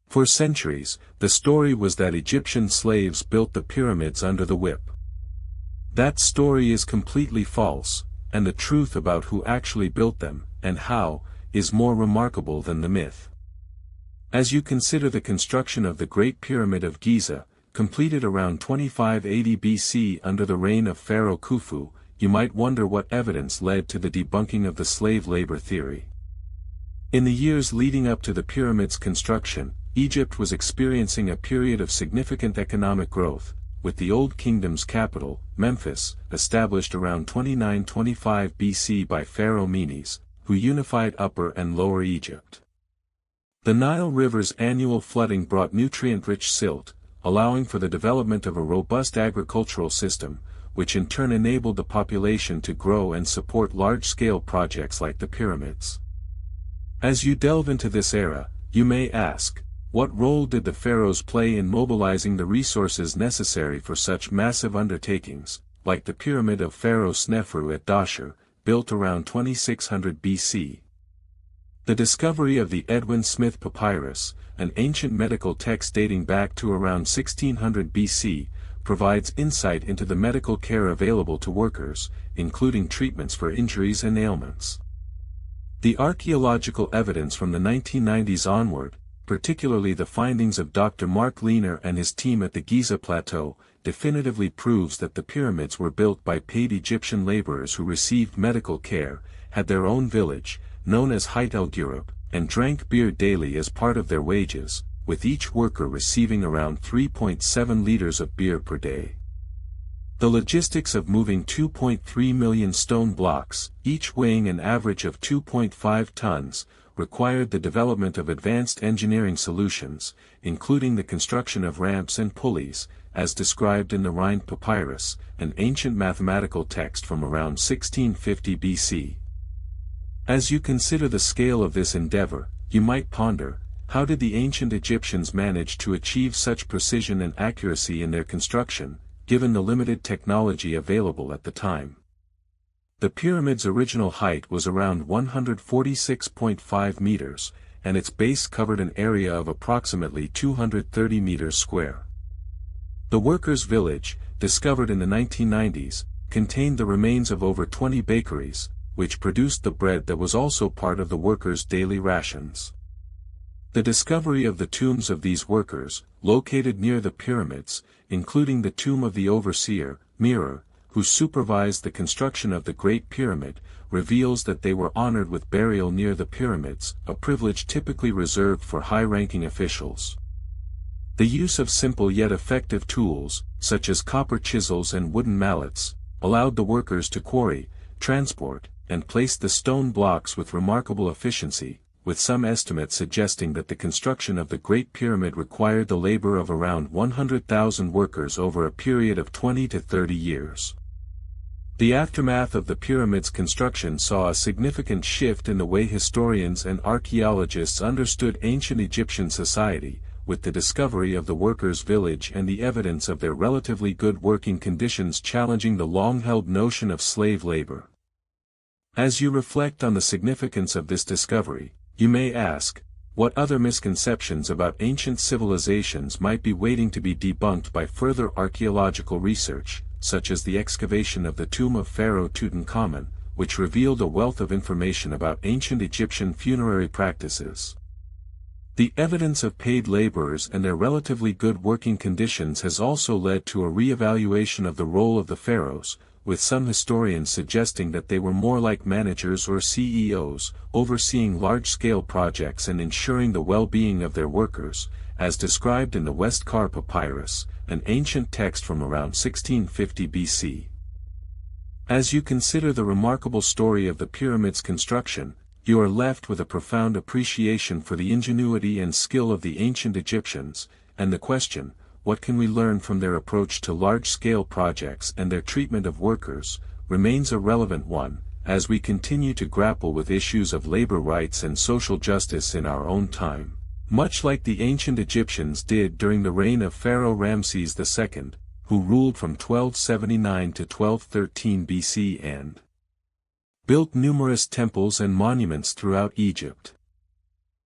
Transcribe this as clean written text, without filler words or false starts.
For centuries, the story was that Egyptian slaves built the pyramids under the whip. That story is completely false, and the truth about who actually built them, and how, is more remarkable than the myth. As you consider the construction of the Great Pyramid of Giza, completed around 2580 BC under the reign of Pharaoh Khufu, you might wonder what evidence led to the debunking of the slave labor theory. In the years leading up to the pyramid's construction, Egypt was experiencing a period of significant economic growth, with the Old Kingdom's capital, Memphis, established around 2925 BC by Pharaoh Menes, who unified Upper and Lower Egypt. The Nile River's annual flooding brought nutrient-rich silt, allowing for the development of a robust agricultural system, which in turn enabled the population to grow and support large-scale projects like the pyramids. As you delve into this era, you may ask, what role did the pharaohs play in mobilizing the resources necessary for such massive undertakings, like the Pyramid of Pharaoh Snefru at Dahshur, built around 2600 BC? The discovery of the Edwin Smith Papyrus, an ancient medical text dating back to around 1600 BC, provides insight into the medical care available to workers, including treatments for injuries and ailments. The archaeological evidence from the 1990s onward, particularly the findings of Dr. Mark Lehner and his team at the Giza Plateau, definitively proves that the pyramids were built by paid Egyptian laborers who received medical care, had their own village, known as Hayt el-Ghurab, and drank beer daily as part of their wages, with each worker receiving around 3.7 liters of beer per day. The logistics of moving 2.3 million stone blocks, each weighing an average of 2.5 tons, required the development of advanced engineering solutions, including the construction of ramps and pulleys, as described in the Rhind Papyrus, an ancient mathematical text from around 1650 BC. As you consider the scale of this endeavor, you might ponder, how did the ancient Egyptians manage to achieve such precision and accuracy in their construction, given the limited technology available at the time? The pyramid's original height was around 146.5 meters, and its base covered an area of approximately 230 meters square. The workers' village, discovered in the 1990s, contained the remains of over 20 bakeries, which produced the bread that was also part of the workers' daily rations. The discovery of the tombs of these workers, located near the pyramids, including the tomb of the overseer, Merer, who supervised the construction of the Great Pyramid, reveals that they were honored with burial near the pyramids, a privilege typically reserved for high-ranking officials. The use of simple yet effective tools, such as copper chisels and wooden mallets, allowed the workers to quarry, transport, and place the stone blocks with remarkable efficiency, with some estimates suggesting that the construction of the Great Pyramid required the labor of around 100,000 workers over a period of 20 to 30 years. The aftermath of the pyramid's construction saw a significant shift in the way historians and archaeologists understood ancient Egyptian society, with the discovery of the workers' village and the evidence of their relatively good working conditions challenging the long-held notion of slave labor. As you reflect on the significance of this discovery, you may ask, what other misconceptions about ancient civilizations might be waiting to be debunked by further archaeological research, such as the excavation of the tomb of Pharaoh Tutankhamun, which revealed a wealth of information about ancient Egyptian funerary practices. The evidence of paid laborers and their relatively good working conditions has also led to a re-evaluation of the role of the pharaohs, with some historians suggesting that they were more like managers or CEOs, overseeing large-scale projects and ensuring the well-being of their workers, as described in the West Kar Papyrus, an ancient text from around 1650 BC. As you consider the remarkable story of the pyramid's construction, you are left with a profound appreciation for the ingenuity and skill of the ancient Egyptians, and the question, what can we learn from their approach to large-scale projects and their treatment of workers, remains a relevant one, as we continue to grapple with issues of labor rights and social justice in our own time, much like the ancient Egyptians did during the reign of Pharaoh Ramses II, who ruled from 1279 to 1213 BC and built numerous temples and monuments throughout Egypt.